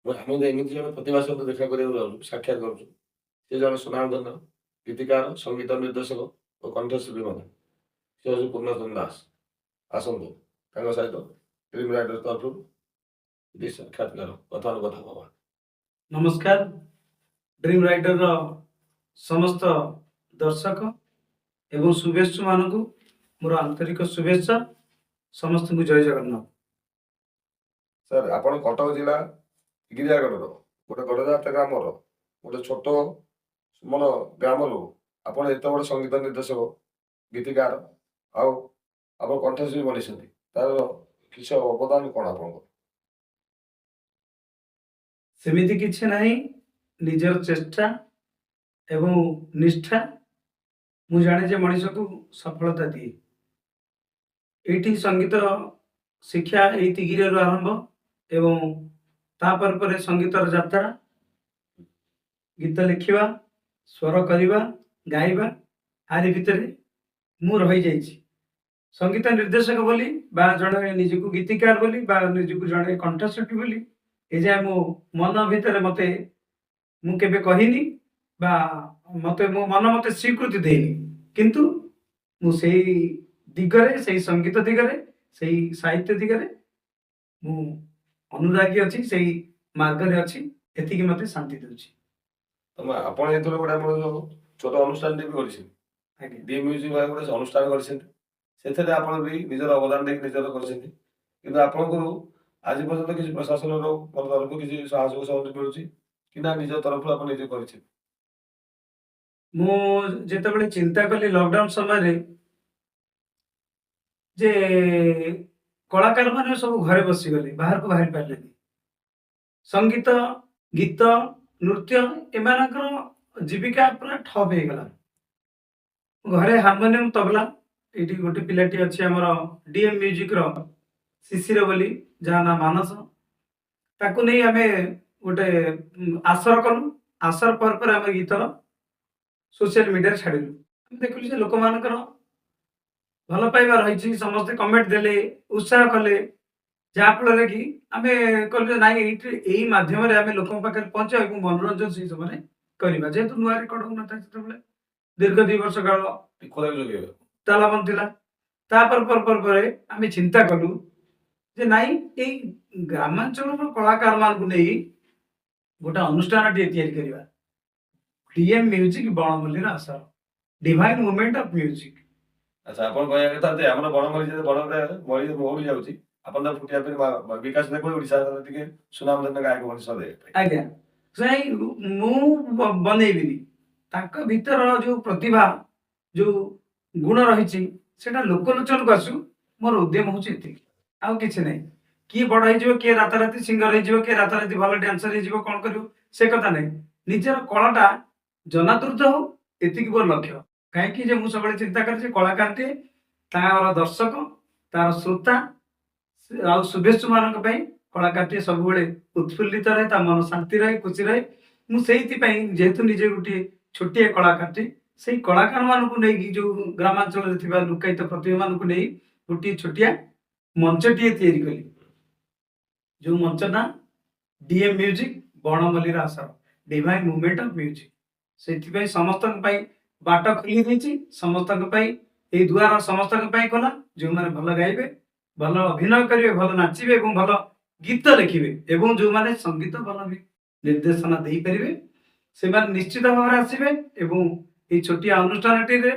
ଆମେ ଏମିତି ଜଣେ ପ୍ରତିଭା ସହିତ ଦେଖା କରିବାକୁ ଯାଉଛୁ, ସାକ୍ଷାତ କରୁଛୁ। ସେ ଜଣେ ସୁନାମଧନ୍ୟ ଗୀତିକାର, ସଙ୍ଗୀତ ନିର୍ଦ୍ଦେଶକ ଓ କଣ୍ଠଶିଳ୍ପୀ ମଧ୍ୟ। ସେ ହେଉଛି ପୂର୍ଣ୍ଣଚନ୍ଦ୍ର ଦାସ। ଆସନ୍ତୁ ତାଙ୍କ ସହିତ ଫିଲ୍ମ ରାଇଟର ତରଫରୁ କିଛି ସାକ୍ଷାତକାର କଥାନୁକଥା ହେବା। ନମସ୍କାର। ଡ୍ରିମ୍ ରାଇଟରର ସମସ୍ତ ଦର୍ଶକ ଏବଂ ଶୁଭେଚ୍ଛୁ ମାନଙ୍କୁ ମୋର ଆନ୍ତରିକ ଶୁଭେଚ୍ଛା। ସମସ୍ତଙ୍କୁ ଜୟ ଜଗନ୍ନାଥ। ସାର୍, ଆପଣ କଟକ ଜିଲ୍ଲା ଗିରିଜାଗଡ଼ର ଗୋଟେ ଗଡ଼ଜାତ ଗ୍ରାମର ଗୋଟେ ଛୋଟ ମୋର ଗ୍ରାମରୁ ଆପଣ ଏତେ ବଡ଼ ସଙ୍ଗୀତ ନିର୍ଦ୍ଦେଶକ, ଗୀତିକାର ଆଉ ଆପଣ କଣ୍ଠଶିଳ୍ପୀ ବନିଛନ୍ତି, ତାର କିଛି ଅବଦାନ କ'ଣ ଆପଣଙ୍କର? ସେମିତି କିଛି ନାହିଁ, ନିଜର ଚେଷ୍ଟା ଏବଂ ନିଷ୍ଠା ମୁଁ ଜାଣେ ଯେ ମଣିଷକୁ ସଫଳତା ଦିଏ। ଏଇଠି ସଙ୍ଗୀତ ଶିକ୍ଷା ଏଇ ତିଗିରିଆରୁ ଆରମ୍ଭ ଏବଂ ତାପରେ ପରେ ସଙ୍ଗୀତର ଯାତ୍ରା, ଗୀତ ଲେଖିବା, ସ୍ୱର କରିବା, ଗାଇବା, ଆରି ଭିତରେ ମୁଁ ରହିଯାଇଛି। ସଙ୍ଗୀତ ନିର୍ଦ୍ଦେଶକ ବୋଲି ବା ଜଣେ ନିଜକୁ ଗୀତିକାର ବୋଲି ବା ନିଜକୁ ଜଣେ କଣ୍ଠଶିଳ୍ପୀ ବୋଲି ଏଯାଏ ମୋ ମନ ଭିତରେ ମୁଁ କେବେ କହିନି ବା ମୋ ମନ ମତେ ସ୍ୱୀକୃତି ଦେଇନି। କିନ୍ତୁ ମୁଁ ସେଇ ଦିଗରେ, ସେଇ ସଙ୍ଗୀତ ଦିଗରେ, ସେଇ ସାହିତ୍ୟ ଦିଗରେ ମୁଁ ଅନୁରାଗୀ ଅଛି, ସେଇ ମାର୍ଗରେ ଅଛି। ଏତିକି ମତେ ଶାନ୍ତି ଦେଉଛି। ଆପଣ ଯେତେବେଳେ ଗୋଟେ ଆମର ଛୋଟ ଅନୁଷ୍ଠାନଟେ ବି କରିଛନ୍ତି, ଆଜ୍ଞା, ଡି ମ୍ୟୁଜିକ୍ ଭାବେ ଗୋଟେ ଅନୁଷ୍ଠାନ କରିଛନ୍ତି, ସେଥିରେ ଆପଣ ବି ନିଜର ଅବଦାନ ଦେଇକି ନିଜର କରିଛନ୍ତି। କିନ୍ତୁ ଆପଣଙ୍କୁ ଆଜି ପର୍ଯ୍ୟନ୍ତ କିଛି ପ୍ରଶାସନର ତରଫରୁ କିଛି ସାହାଯ୍ୟ ସହଯୋଗ ମିଳୁଛି କି ନା ନିଜ ତରଫରୁ ଆପଣ ନିଜେ କରିଛନ୍ତି? ମୁଁ ଯେତେବେଳେ ଚିନ୍ତା କଲି ଲକଡାଉନ ସମୟରେ ଯେ କଳାକାର ମାନେ ସବୁ ଘରେ ବସିଗଲେ, ବାହାରକୁ ବାହାରି ପାରିଲେନି। ସଙ୍ଗୀତ, ଗୀତ, ନୃତ୍ୟ ଏମାନଙ୍କର ଜୀବିକା ପୁରା ଠପ ହେଇଗଲା। ଘରେ ହାରମୋନିୟମ, ତବଲା, ଏଇଠି ଗୋଟେ ପିଲାଟି ଅଛି ଆମର ଡିଏମ୍ ମ୍ୟୁଜିକ ର ଶିଶିର ବୋଲି, ଯାହା ନା ମାନସ, ତାକୁ ନେଇ ଆମେ ଗୋଟେ ଆସର କଲୁ। ଆସର ପରେ ପରେ ଆମେ ଗୀତର ସୋସିଆଲ ମିଡିଆରେ ଛାଡ଼ିଲୁ। ଆମେ ଦେଖିଲୁ ଯେ ଲୋକମାନଙ୍କର ଭଲ ପାଇବା ରହିଛି, ସମସ୍ତେ କମେଣ୍ଟ ଦେଲେ, ଉତ୍ସାହ କଲେ, ଯାହାଫଳରେ କି ଆମେ କହିଲୁ ଯେ ନାଇଁ, ଏଇ ମାଧ୍ୟମରେ ଆମେ ଲୋକଙ୍କ ପାଖରେ ପହଞ୍ଚିବା ଏବଂ ମନୋରଞ୍ଜନ ସେଇ ସମୟରେ କରିବା। ଯେହେତୁ ନୂଆ ରେକର୍ଡ ହଉନଥାଏ ସେତେବେଳେ, ଦୀର୍ଘ 2 ବର୍ଷ କାଳ ତାଲାବନ୍ଦ ଥିଲା। ତାପରେ ପରେ ଆମେ ଚିନ୍ତା କଲୁ ଯେ ନାଇଁ, ଏଇ ଗ୍ରାମାଞ୍ଚଳର କଳାକାର ମାନଙ୍କୁ ନେଇ ଗୋଟେ ଅନୁଷ୍ଠାନଟିଏ ତିଆରି କରିବା। ଡିଏମ୍ ମ୍ୟୁଜିକ୍ ବଣମଲ୍ଲିର ଆସର, ଡିଭାଇନ୍ ମୁଭମେଣ୍ଟ ଅଫ ମ୍ୟୁଜିକ୍। ଆଚ୍ଛା, ଆପଣ କହିବା କଥା ଯେ ଆମର ବଣମଲ୍ଲି ଯଦି ବଣରେ ମଳି ମଉଳି ଯାଉଛି, ଆପଣ ତାକୁ ଫୁଟିବା ପାଇଁ ବିକାଶ ଦେଖ ଓଡ଼ିଶାର ଟିକେ ସୁନାମଧନ୍ୟ ଗାୟକ ମଣିଷ ଦେବେ। ଆଜ୍ଞା, ସେଇ ମୁଁ ବନେଇବିନି, ତାଙ୍କ ଭିତର ଯୋଉ ପ୍ରତିଭା, ଯୋଉ ଗୁଣ ରହିଛି, ସେଟା ଲୋକଲୋଚନକୁ ଆସୁ। ମୋର ଉଦ୍ୟମ ହଉଛି ଏତିକି, ଆଉ କିଛି ନାହିଁ। କିଏ ବଡ ହେଇଯିବ, କିଏ ରାତାରାତି ସିଙ୍ଗର ହେଇଯିବ, କିଏ ରାତାରାତି ଭଲ ଡ୍ୟାନ୍ସର ହେଇଯିବ, କଣ କରିବ ସେ କଥା ନାହିଁ। ନିଜର କଳାଟା ଜନାଦୃତ ହଉ, ଏତିକି ମୋର ଲକ୍ଷ୍ୟ। କାହିଁକି ଯେ ମୁଁ ସବୁବେଳେ ଚିନ୍ତା କରେ ଯେ କଳାକାରଟିଏ ତାର ଦର୍ଶକ, ତାର ଶ୍ରୋତା ଆଉ ଶୁଭେଚ୍ଛୁ ମାନଙ୍କ ପାଇଁ କଳାକାରଟିଏ ସବୁବେଳେ ଉତ୍ଫୁଲ୍ଲିତ ରହେ, ତା ମନ ଶାନ୍ତି ରହେ, ଖୁସି ରହେ। ମୁଁ ସେଇଥିପାଇଁ, ଯେହେତୁ ନିଜେ ଗୋଟିଏ ଛୋଟିଆ କଳାକାରଟି, ସେଇ କଳାକାର ମାନଙ୍କୁ ନେଇକି, ଯୋଉ ଗ୍ରାମାଞ୍ଚଳରେ ଥିବା ଲୁକାୟିତ ପ୍ରତିଭା ମାନଙ୍କୁ ନେଇ ଗୋଟିଏ ଛୋଟିଆ ମଞ୍ଚଟିଏ ତିଆରି କଲି, ଯୋଉ ମଞ୍ଚଟା ଡିଏମ୍ ମ୍ୟୁଜିକ୍ ବଣମଲ୍ଲିର ଆସର, ଡିଭାଇନ୍ ମୁଭମେଣ୍ଟ ଅଫ ମ୍ୟୁଜିକ୍। ସେଥିପାଇଁ ସମସ୍ତଙ୍କ ପାଇଁ ବାଟ ଖୋଲି ଦେଇଛି। ସମସ୍ତଙ୍କ ପାଇଁ ଏଇ ଦୁଆର ସମସ୍ତଙ୍କ ପାଇଁ ଖୋଲା। ଯୋଉମାନେ ଭଲ ଗାଇବେ, ଭଲ ଅଭିନୟ କରିବେ, ଭଲ ନାଚିବେ ଏବଂ ଭଲ ଗୀତ ଲେଖିବେ ଏବଂ ଯୋଉମାନେ ସଙ୍ଗୀତ ଭଲ ନିର୍ଦ୍ଦେଶନା ଦେଇପାରିବେ, ସେମାନେ ନିଶ୍ଚିତ ଭାବରେ ଆସିବେ ଏବଂ ଏଇ ଛୋଟିଆ ଅନୁଷ୍ଠାନଟିରେ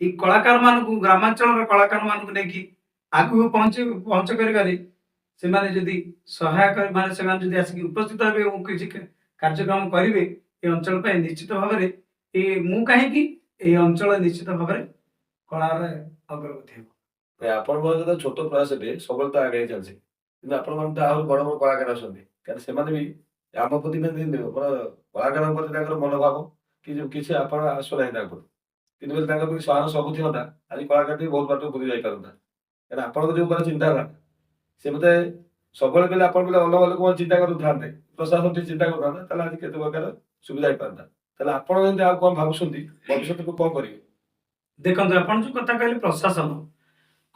ଏଇ କଳାକାର ମାନଙ୍କୁ, ଗ୍ରାମାଞ୍ଚଳର କଳାକାର ମାନଙ୍କୁ ନେଇକି ଆଗକୁ ପହଞ୍ଚ କରିବାରେ ସେମାନେ ଯଦି ସହାୟକ, ମାନେ ସେମାନେ ଯଦି ଆସିକି ଉପସ୍ଥିତ ହେବେ ଏବଂ କିଛି କାର୍ଯ୍ୟକ୍ରମ କରିବେ ଏ ଅଞ୍ଚଳ ପାଇଁ, ନିଶ୍ଚିତ ଭାବରେ ମୁଁ କାହିଁକି, এই ଅଞ୍ଚଳ ନିଶ୍ଚିତ ଭାବରେ କଳାରେ ଅଗ୍ରଗତି ହେବ। ଆପଣଙ୍କର ଯେତେ ଛୋଟ ପ୍ରୟାସଟେ ସବୁବେଳେ ତ ଆଗେଇ ଚାଲିଛି, କିନ୍ତୁ ଆପଣଙ୍କର ତ ଆହୁରି ବଡ଼ ବଡ଼ କଳାକାର ଅଛନ୍ତି, କାରଣ ସେମାନେ ବି ଆମ ପ୍ରତି କଳାକାରଙ୍କ ପ୍ରତି ତାଙ୍କର ମନୋଭାବ କିଛି ଆପଣ ଆସୁନାହିଁ ତାଙ୍କ ପ୍ରତି, କିନ୍ତୁ ଯଦି ତାଙ୍କ ପ୍ରତି ସହାନ ସବୁ ଥାନ୍ତା, ଆଜି କଳାକାରଟି ବହୁତ ବାଟ ବୁଲି ଯାଇପାରନ୍ତା। କାରଣ ଆପଣଙ୍କ ଯୋଉ ଉପରେ ଚିନ୍ତାଧାରା, ସେ ମତେ ସବୁବେଳେ କହିଲେ ଆପଣ କହିଲେ ଅଲଗା ଲୋକମାନେ ଚିନ୍ତା କରୁଥାନ୍ତେ, ପ୍ରଶାସନ ଟିକେ ଚିନ୍ତା କରୁଥାନ୍ତେ, ତାହେଲେ ଆଜି କେତେ ପ୍ରକାର ସୁବିଧା ହେଇପାରନ୍ତା। ତାହେଲେ ଆପଣ ଯେମିତି ଆଉ କଣ ଭାବୁଛନ୍ତି ଭବିଷ୍ୟତକୁ କଣ କରିବେ? ଦେଖନ୍ତୁ, ଆପଣ ଯୋଉ କଥା କହିଲେ ପ୍ରଶାସନ,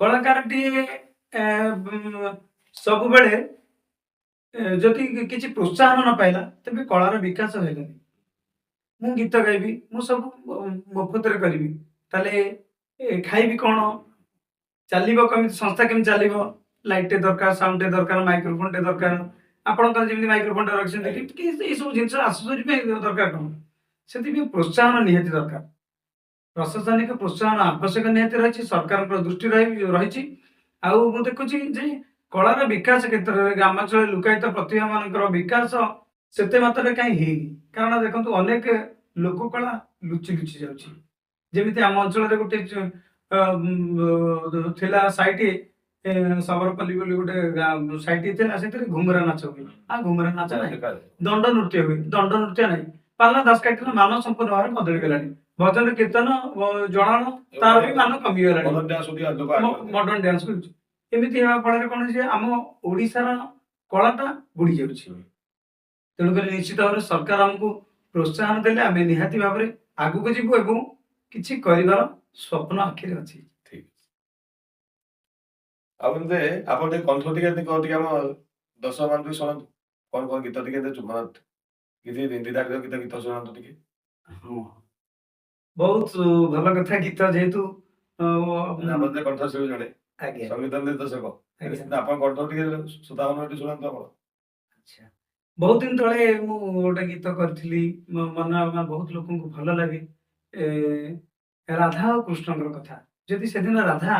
କଳାକାରଟିଏ ସବୁବେଳେ ଯଦି କିଛି ପ୍ରୋତ୍ସାହନ ନ ପାଇଲା ତେବେ କଳାର ବିକାଶ ହେଲାନି। ମୁଁ ଗୀତ ଗାଇବି, ମୁଁ ସବୁ ମଫତରେ କରିବି, ତାହେଲେ ଖାଇବି କ'ଣ? ଚାଲିବ କେମିତି? ସଂସ୍ଥା କେମିତି ଚାଲିବ? ଲାଇଟଟେ ଦରକାର, ସାଉଣ୍ଡଟେ ଦରକାର, ମାଇକ୍ରୋଫୋନଟେ ଦରକାର। ଆପଣଙ୍କର ଯେମିତି ମାଇକ୍ରୋଫୋନଟେ ରଖିଛନ୍ତି କି ଏଇସବୁ ଜିନିଷ ଆସେସରି ପାଇଁ ଦରକାର କ'ଣ? ସେଥିପାଇଁ ପ୍ରୋତ୍ସାହନ ନିହାତି ଦରକାର। ପ୍ରଶାସନିକ ପ୍ରୋତ୍ସାହନ ଆବଶ୍ୟକ ନିହାତି ରହିଛି, ସରକାରଙ୍କର ଦୃଷ୍ଟି ରହିଛି। ଆଉ ମୁଁ ଦେଖୁଛି ଯେ କଳାର ବିକାଶ କ୍ଷେତ୍ରରେ ଗ୍ରାମାଞ୍ଚଳରେ ଲୁକାୟିତ ପ୍ରତିଭାମାନଙ୍କର ବିକାଶ ସେତେ ମାତ୍ରାରେ କାହିଁ ହେଇନି। କାରଣ ଦେଖନ୍ତୁ ଅନେକ ଲୋକ କଳା ଲୁଚି ଯାଉଛି। ଯେମିତି ଆମ ଅଞ୍ଚଳରେ ଗୋଟେ ଥିଲା ସାଇଟ୍, ସବରପଲ୍ଲୀ ବୋଲି ଗୋଟେ ସାଇଟ୍ ଥିଲା, ସେଥିରେ ଘୁମୁରା ନାଚ ହୁଏ। ଘୁମୁରା ନାଚ ନାହିଁ, ଦଣ୍ଡ ନୃତ୍ୟ ହୁଏ। ଦଣ୍ଡ ନୃତ୍ୟ ନାହିଁ, ପାଲା ଦାସକାଠିର ମାନ ସମ୍ପୂର୍ଣ୍ଣ ଭାବରେ ବଦଳିଗଲାଣି। ଭଜନ କୀର୍ତ୍ତନ ଜଣାଣ ତାର ବି ମାନ କମିଗଲାଣି, ମଡର୍ଣ୍ଣ ଡ୍ୟାନ୍ସ କରୁଛି। ଏମିତି ହେବା ଫଳରେ କ'ଣ ଯେ ଆମ ଓଡ଼ିଶାର କଳାଟା ବୁଡି ଯାଉଛି। ତେଣୁକରି ନିଶ୍ଚିତ ଭାବରେ ସରକାର ଆମକୁ ପ୍ରୋତ୍ସାହନ ଦେଲେ ଆମେ ନିହାତି ଭାବରେ ଆଗକୁ ଯିବୁ ଏବଂ କିଛି କରିବାର ସ୍ୱପ୍ନ ଆଖିରେ ଅଛି। ଠିକ ଅଛି। ଆଉ ଏମିତି ଆପଣ ଟିକେ କଣ୍ଠ ଟିକେ ଟିକେ ଆମ ଦର୍ଶକ ମାନଙ୍କୁ ଶୁଣନ୍ତୁ। କ'ଣ ଗୀତ ଟିକେ କିଛି ନିନ୍ଦିଦାୟକ ଗୀତ ଶୁଣାନ୍ତୁ ଟିକେ। ହଁ, ବହୁତ ଭଲ କଥା। ଗୀତ ଯେହେତୁ ଆପଣ ଯେ କଣ୍ଠଶିଳ୍ପୀ ଜଣେ, ଆଜ୍ଞା ସଙ୍ଗୀତ ନିର୍ଦ୍ଦେଶକ, ଆଜ୍ଞା ଆପଣ କଣ୍ଠ ଟିକେ ସୁଧାମନ ଟିକେ ଶୁଣାନ୍ତୁ ଆପଣ। ଆଚ୍ଛା। ବହୁତ ଦିନ ତଳେ ମୁଁ ଗୋଟେ ଗୀତ କରିଥିଲି, ବହୁତ ଲୋକଙ୍କୁ ଭଲ ଲାଗେ। ଏ, ରାଧା ଆଉ କୃଷ୍ଣଙ୍କର କଥା। ଯଦି ସେଦିନ ରାଧା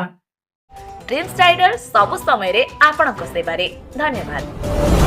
ड्रीम्स राइडर सब समय रे आपणक सेवारे धन्यवाद।